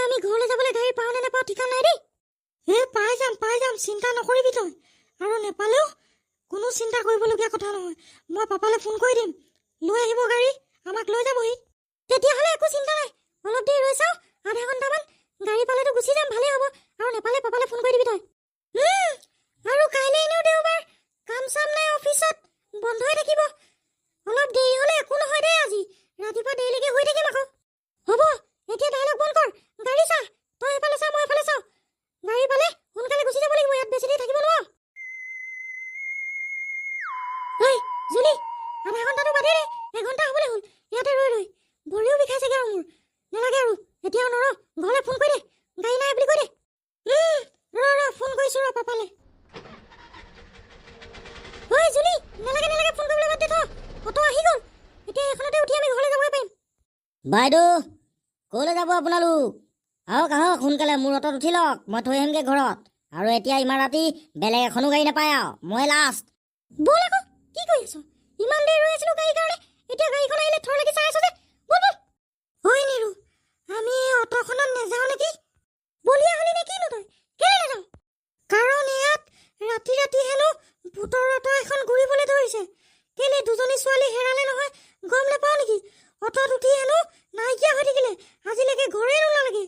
আমি ঘৰলৈ যাবলৈ গাড়ী পাওঁ নে নাপাওঁ ঠিকান নাই দেই। পাই যাম চিন্তা নকৰিবি তই। আৰু নেপালেও কোনো চিন্তা কৰিবলগীয়া কথা নহয়। মই পাপালৈ ফোন কৰি দিম, লৈ আহিব গাড়ী, আমাক লৈ যাবহি। তেতিয়াহ'লে একো চিন্তা নাই, অলপ দেৰি ৰৈ চাওঁ, আধা ঘণ্টামান। গাড়ী পালেতো গুচি যাম, ভালেই হ'ব। আৰু নেপালে পাপালৈ ফোন কৰি দিবি তই। আৰু কাইলৈ এনেও দেওবাৰ, কাম চাম নাই, অফিচত বন্ধই থাকিব। অলপ দেৰি হ'লে একো নহয় দেই, আজি ৰাতিপুৱা দেৰিলৈকে হৈ থাকিম আকৌ। হ'ব, এতিয়া ডাইলগ বন্ধ কৰ, গাড়ী চা, তই এফালে চা মই এফালে চাওঁ। গাড়ী পালে সোনকালে গুচি যাব লাগিব, ইয়াত বেছি দেৰি থাকিব নোৱাৰো। ঐ জুলি, আধা ঘণ্টাটো বাদেই দে, এঘণ্টা হ'বলৈ হ'ল ইয়াতে ৰৈ ৰৈ। ভৰিও বিষাইছেগৈ আৰু মোৰ। নালাগে আৰু এতিয়াও নৰ, ঘৰলৈ ফোন কৰি দে, গাড়ী নাই বুলি কৈ দে। ফোন কৰিছো ৰ পাপালে। ঐ জুলি, নালাগে ফোন কৰিবলৈ বাদ দে, অটো আহি গ'ল। এতিয়া এইখনতে উঠি আমি ঘৰলৈ যাবই পাৰিম। বাইদেউ, ক'লৈ যাব আপোনালোক? আহক সোনকালে, মোৰ অটত উঠি লওক, মই থৈ আহিমগৈ ঘৰত। আৰু এতিয়া ইমান ৰাতি বেলেগ এখনো গাড়ী নাপায় আৰু, মই লাষ্ট। বল আকৌ, কি কৰি আছ? ইমান দেৰি ৰৈ আছিলো গাড়ীৰ কাৰণে, এতিয়া গাড়ীখন আহিলে থৰ লাগি চাই আছ যে। বল। ঐ নিৰু, আমি এই অটোখনত নাযাওঁ নেকি? বলিয়া হলি নে কিনো তই? কেলে নাযাওঁ? কাৰণ ইয়াত ৰাতি হেনো ভূতৰ অটো এখন ঘূৰিবলৈ ধৰিছে। কেলে দুজনী ছোৱালী হেৰালে নহয়, গম নাপাওঁ নেকি? অটোত উঠি হেনো নাইকিয়া হৈ থাকিলে, আজিলৈকে ঘৰে নোলালেগে।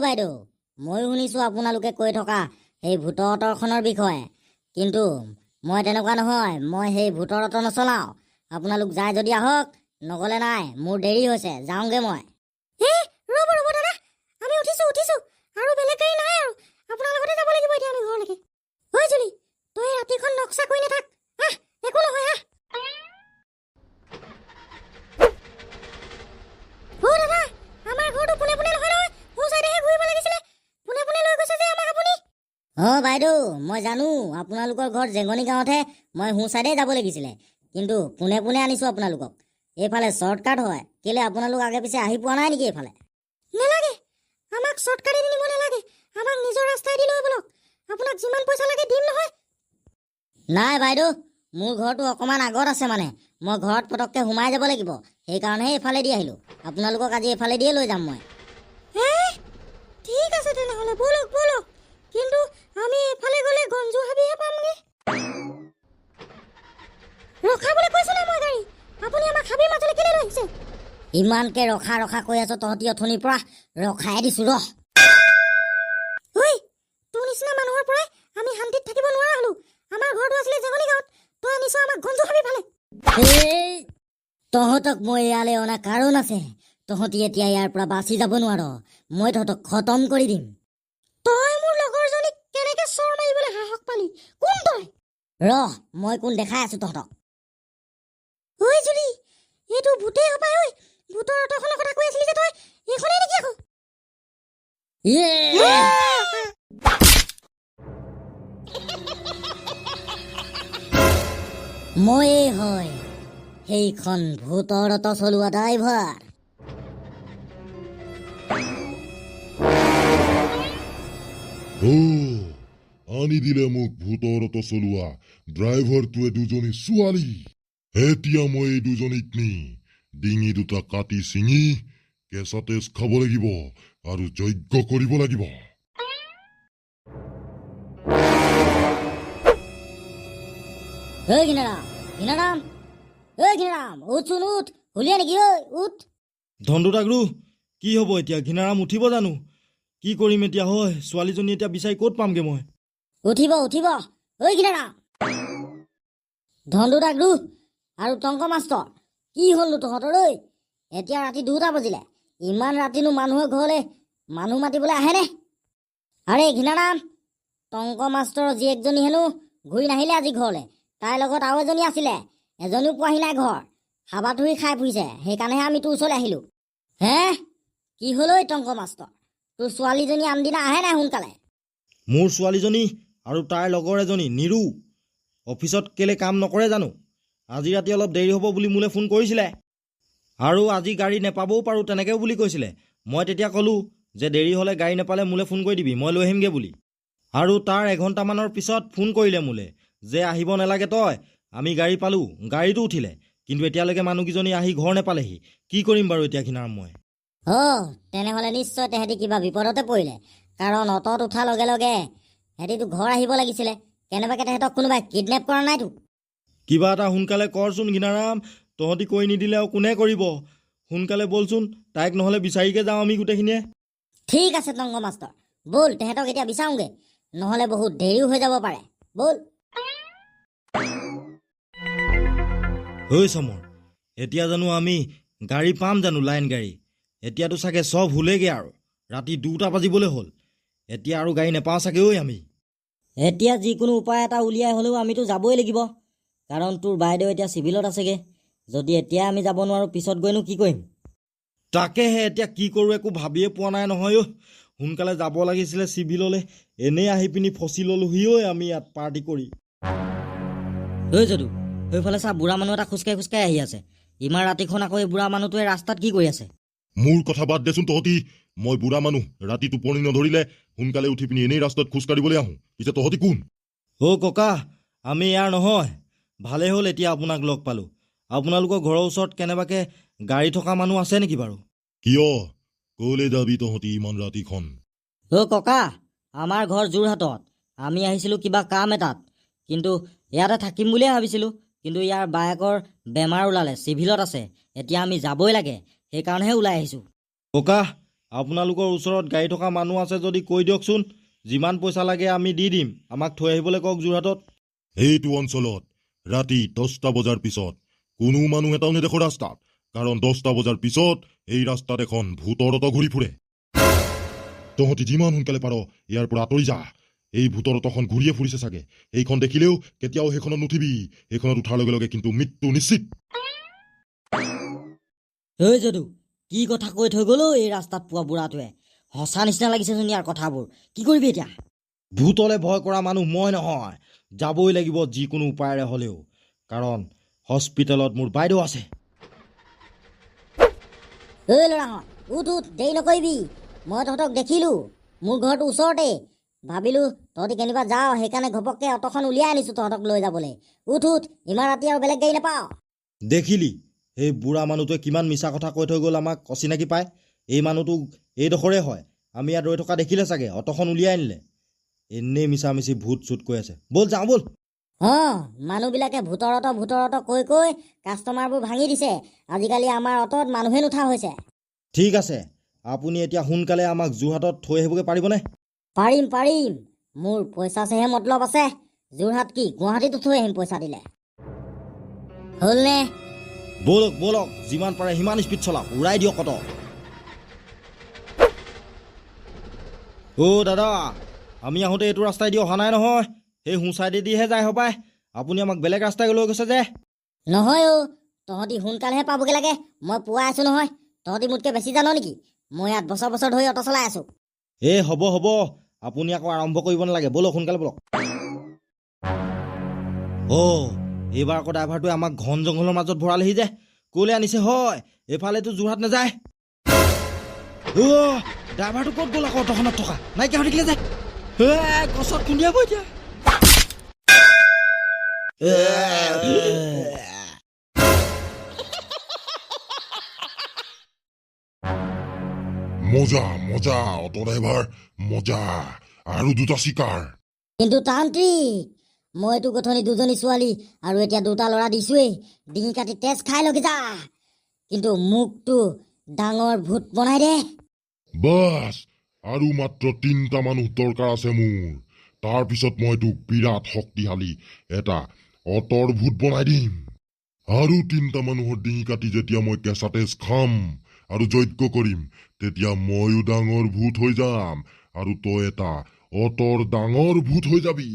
বাইদেউ, ময়ো শুনিছোঁ আপোনালোকে কৈ থকা সেই ভূতৰ অটৰখনৰ বিষয়ে, কিন্তু মই তেনেকুৱা নহয়, মই সেই ভূতৰ অট নচলাওঁ। আপোনালোক যায় যদি আহক, নগ'লে নাই, মোৰ দেৰি হৈছে, যাওঁগৈ মই। ৰ'ব দাদা, আমি উঠিছো আৰু বেলেগ গাড়ী নাই আৰু, আপোনাৰ লগতে যাব লাগিব এতিয়া আমি ঘৰলৈকে। ঐ জুলি, তই ৰাতিখন নক্সা কৰি নাথাক, একো নহয় দাদা, আমাৰ ঘৰটো পোনে নহয় নহয়, সোঁ চাইডেহে ঘূৰিব লাগিছিলে। পোনে লৈ গৈছে যে আমাক আপুনি। বাইদেউ, মই জানো আপোনালোকৰ ঘৰত জেঙনি গাঁৱতহে, মই সোঁ চাইডে যাব লাগিছিলে, কিন্তু পোনে আনিছোঁ আপোনালোকক। এইফালে শ্বৰ্টকাট হয়, কেলে আপোনালোক আগে পিছে আহি পোৱা নাই নেকি এইফালে? নেলাগে, আমাক শ্বৰ্টকাটে নিব নালাগে, আমাক নিজৰ ৰাস্তাই দি লৈ বলক। আপোনাক যিমান পইচা লাগে দিম নহয়। নাই বাইদেউ, মোৰ ঘৰটো অকণমান আগত আছে, মানে মই ঘৰত পটককৈ সোমাই যাব লাগিব, সেইকাৰণেহে এইফালেদি আহিলোঁ। আপোনালোকক আজি এইফালেদিয়ে লৈ যাম মই। ঠিক আছে তেনেহ'লে, বলক। কিন্তু আমি এইফালে গ'লে গঞ্জু হাবিহে পামগে। ৰখাবলৈ কৈছোঁ নাই মই গাড়ী, আপুনি আমাক হাবিৰ মাজলৈ কেলে লৈ আহিছে? ইমানকে ৰখা কৈ আছ, তহঁতি অথনিৰ পৰা ৰখাই দিছোঁ ৰহ। ঐ, তোৰ নিচিনা মানুহৰ পৰাই আমি শান্তিত থাকিব নোৱাৰা হ'লো। আমাৰ ঘৰটো আছিলে জেঙনি গাঁৱত, তই আনিছ আমাক গঞ্জু হাবিৰ ফালে। তহঁতক মই ইয়ালৈ অনা কাৰণ আছে, তহঁতি এতিয়া ইয়াৰ পৰা বাচি যাব নোৱাৰ, মই তহঁতক খতম কৰি দিম। তই মোৰ লগৰজনীক কেনেকে চৰ মাৰিবলৈ সাহস পালি? কোন তই? ৰহ, মই কোন দেখাই আছো তহঁতক। ঐ জুলি, এইটো ভূতেই হপায়। ঐ, ভূতৰ অটখনৰ কথা কৈ আছিলি যে তই, এইখনেই নেকি আকৌ? ময়েই হয় সেইখন ভূতৰ অট চলোৱা ড্ৰাইভাৰ। আনি দিলে মোক ভূতৰ অট চলোৱা ড্ৰাইভাৰটোৱে দুজনী ছোৱালী। এতিয়া মই এই দুজনীক নি ডিঙি দুটা কাটি ছিঙি কেঁচা তেজ খাব লাগিব আৰু যজ্ঞ কৰিব লাগিব। উঠচোন, উঠ, হুলিয়া নেকি? উঠ। ধন্দুদাগৰু, কি হ'ব এতিয়া? ঘিনাৰাম উঠিব জানো? কি কৰিম এতিয়া? হয়, ছোৱালীজনী এতিয়া বিচাৰি ক'ত পামগে মই? উঠিব। ঐ ঘিনাৰাম, ধন্দুদাগৰু আৰু টংক মাষ্টৰ, কি হ'লনো তহঁতৰ? এতিয়া ৰাতি 2টা বাজিলে, ইমান ৰাতিনো মানুহৰ ঘৰলৈ মানুহ মাতিবলৈ আহেনে? আৰে ঘিনাৰাম, টংক মাষ্টৰৰ জীয়েকজনী হেনো ঘূৰি নাহিলে আজি ঘৰলৈ, তাইৰ লগত আৰু এজনী আছিলে, এজনীও পোৱাহি নাই ঘৰ, হাবাথুৰি খাই ফুৰিছে, সেইকাৰণেহে আমি তোৰ ওচৰলৈ আহিলোঁ। কি হ'ল ঐ টংক মাষ্টৰ, তোৰ ছোৱালীজনী আনদিনা আহে নাই সোনকালে? মোৰ ছোৱালীজনী আৰু তাইৰ লগৰ এজনী নিৰু অফিচত কেলে কাম নকৰে জানো? আজি ৰাতি অলপ দেৰি হ'ব বুলি মোলৈ ফোন কৰিছিলে, আৰু আজি গাড়ী নেপাবও পাৰোঁ তেনেকৈও বুলি কৈছিলে। মই তেতিয়া ক'লোঁ যে দেৰি হ'লে গাড়ী নেপালে মোলৈ ফোন কৰি দিবি, মই লৈ আহিমগৈ বুলি। আৰু তাৰ এঘণ্টামানৰ পিছত ফোন কৰিলে মোলৈ যে আহিব নালাগে তই, আমি গাড়ী পালোঁ, গাড়ীটো উঠিলে, কিন্তু এতিয়ালৈকে মানুহকেইজনী আহি ঘৰ নেপালেহি। কি কৰিম বাৰু এতিয়া ঘিনাৰাম মই? তেনেহ'লে নিশ্চয় তেহেঁতি কিবা বিপদতে পৰিলে, কাৰণ অটত উঠাৰ লগে লগে সিহঁতিতো ঘৰ আহিব লাগিছিলে। কেনেবাকৈ তেহেঁতক কোনোবাই কিডনেপ কৰা নাইতো। কিবা এটা সোনকালে কৰচোন ঘীণাৰাম, তহঁতি কৰি নিদিলে আৰু কোনে কৰিব? সোনকালে বলচোন, তাইক নহ'লে বিচাৰিকে যাওঁ আমি গোটেইখিনিয়ে। ঠিক আছে টংক মাষ্টৰ, ব'ল তেহেঁতক এতিয়া বিচাৰোঁগৈ, নহ'লে বহুত দেৰিও হৈ যাব পাৰে। ব'ল। ঐ চমৰ, এতিয়া জানো আমি গাড়ী পাম জানো? লাইন গাড়ী এতিয়াতো চাগে চব হ'লেগৈ আৰু ৰাতি 2টা বাজিবলৈ হ'ল। এতিয়া আৰু গাড়ী নেপাওঁ চাগে ঐ আমি। এতিয়া যিকোনো উপায় এটা উলিয়াই হ'লেও আমিতো যাবই লাগিব, কাৰণ তোৰ বাইদেউ এতিয়া চিভিলত আছেগৈ। যদি এতিয়া আমি যাব নোৱাৰোঁ, পিছত গৈনো কি কৰিম? তাকেহে এতিয়া কি কৰোঁ একো ভাবিয়ে পোৱা নাই নহয়। সোনকালে যাব লাগিছিলে চিভিললৈ, এনেই আহি পিনি ফচি ল'লোহি ঐ আমি ইয়াত পাৰ্টি কৰি। ঐ যদু, সেইফালে চা, বুঢ়া মানুহ এটা খোজকাঢ়ি খোজকাঢ়ি আহি আছে। ইমান ৰাতিখন আকৌ এই বুঢ়া মানুহটোৱে ৰাস্তাত কি কৰি আছে? মোৰ কথা বাদ দেচোন তহঁতি। মই বুঢ়া মানুহ, ৰাতি টোপনি নধৰিলে সোনকালে উঠি পিনি এনেই ৰাস্তাত খোজকাঢ়িবলৈ আহোঁ। পিছে তহঁতি কোন? ককা, আমি ইয়াৰ নহয়। ভালেই হ'ল এতিয়া আপোনাক লগ পালোঁ। আপোনালোকৰ ঘৰৰ ওচৰত কেনেবাকৈ গাড়ী থকা মানুহ আছে নেকি বাৰু? কিয়? কলৈ যাবি তহঁতি ইমান ৰাতিখন? ককা, আমাৰ ঘৰ যোৰহাটত। আমি আহিছিলোঁ কিবা কাম এটাত, কিন্তু ইয়াতে থাকিম বুলিয়ে ভাবিছিলোঁ। কিন্তু ইয়াৰ বায়েকৰ বেমাৰ ওলালে, চিভিলত আছে। এতিয়া আমি যাবই লাগে, সেইকাৰণেহে ওলাই আহিছোঁ। ককা, আপোনালোকৰ ওচৰত গাড়ী থকা মানুহ আছে যদি কৈ দিয়কচোন। যিমান পইচা লাগে আমি দি দিম। আমাক থৈ আহিবলৈ কওক যোৰহাটত। এইটো অঞ্চলত ৰাতি 10টা বজাৰ পিছত কোনো মানুহ এটাও নেদেখো ৰাস্তাত, কাৰণ 10টা বজাৰ পিছত এই ৰাস্তাত এখন ভূতৰ অট ঘূৰি ফুৰে। তহঁতি যিমান সোনকালে পাৰ ইয়াৰ পৰা আঁতৰি যা। এই ভূতৰ অটখন ঘূৰিয়ে ফুৰিছে চাগে। এইখন দেখিলেও কেতিয়াও সেইখনত নুঠিবি। সেইখনত উঠাৰ লগে লগে কিন্তু মৃত্যু নিশ্চিত। যদু, কি কথা কৈ থৈ গ'ল এই ৰাস্তাত পোৱা বুঢ়াটোৱে? সঁচা নিচিনা লাগিছেচোন ইয়াৰ কথাবোৰ। কি কৰিবি এতিয়া? ভূতলে ভয় কৰা মানুহ মই নহয়। যাবই লাগিব যিকোনো উপায়েৰে হ'লেও, কাৰণ হস্পিটেলত মোৰ বাইদেউ আছে। ল'ৰাহঁত, উঠ উঠ, দেৰি নকৰিবি। মই তহঁতক দেখিলোঁ, মোৰ ঘৰটো ওচৰতে। ভাবিলোঁ তহঁতি কেনিবা যাওঁ, সেইকাৰণে ঘপককৈ অটখন উলিয়াই আনিছোঁ তহঁতক লৈ যাবলৈ। উঠ উঠ, ইমান ৰাতি আৰু বেলেগ গাড়ী নাপাওঁ। দেখিলি এই বুঢ়া মানুহটোৱে কিমান মিছা কথা কৈ থৈ গ'ল আমাক অচিনাকি পায়। এই মানুহটো এইডোখৰে হয়। আমি ইয়াত ৰৈ থকা দেখিলে চাগে অটখন উলিয়াই আনিলে। এনেই মিছা মিছি ভূত চুত কৈ আছে। ব'ল যাওঁ ব'ল। মানুহবিলাকে ভূতৰ অট কৈ কৈ কাষ্টমাৰবোৰ ভাঙি দিছে। আজিকালি আমাৰ অটত মানুহে নুঠা হৈছে। ঠিক আছে, আপুনি এতিয়া সোনকালে আমাক যোৰহাটত থৈ আহিবগৈ পাৰিবনে? পাৰিম পাৰিম, মোৰ পইচাছেহে মতলব আছে। যোৰহাট কি গুৱাহাটীতো থৈ আহিম পইচা দিলে। হ'লনে? ব'লক ব'লক, যিমান পাৰে সিমান স্পীড চলাওক, উৰাই দিয়ক অট। দাদা, আমি আহোঁতে এইটো ৰাস্তাই দি অহা নাই নহয়। সেই সোঁ চাইডেদিহে যায় হপায়। আপুনি আমাক বেলেগ ৰাস্তাই লৈ গৈছে যে। নহয় তহঁতি সোনকালেহে পাবগৈ লাগে। মই পুৱাই আছোঁ নহয়। তহঁতি মোতকৈ বেছি জান নেকি? মই ইয়াত বছৰ বছৰ ধৰি অট চলাই আছোঁ। হ'ব হ'ব, আপুনি আকৌ আৰম্ভ কৰিব নালাগে। ব'লক সোনকালে ব'লক। এইবাৰ আকৌ ড্ৰাইভাৰটোৱে আমাক ঘন জংঘলৰ মাজত ভৰালেহি যে। ক'লৈ আনিছে হয়? এইফালেতো যোৰহাট নাযায়। ড্ৰাইভাৰটো ক'ত গ'ল আকৌ? অটখনত থকা নাইকিয়া হৈ থাকিলে যে। গছত খুন্দিয়াব এতিয়া। মজা মজা, অট ড্ৰাইভাৰ মজা। আৰু 2টা চিকাৰ। কিন্তু তান্ত্ৰিক, মইতো গথনি 2জনী ছোৱালী আৰু এতিয়া 2টা ল'ৰা দিছোৱেই। ডিঙি কাটি তেজ খাই লগে যা, কিন্তু মোকতো ডাঙৰ ভূত বনাই দে। বাছ, আৰু মাত্ৰ 3টা মানুহ দৰকাৰ আছে মোৰ। তাৰপিছত মই তোক বিৰাট শক্তিশালী এটা অটৰ ভূত বনাই দিম। আৰু 3টা মানুহৰ ডিঙি কাটি যেতিয়া মই কেঁচা তেজ খাম আৰু যজ্ঞ কৰিম, তেতিয়া ময়ো ডাঙৰ ভূত হৈ যাম আৰু তই এটা অটৰ ডাঙৰ ভূত হৈ যাবি।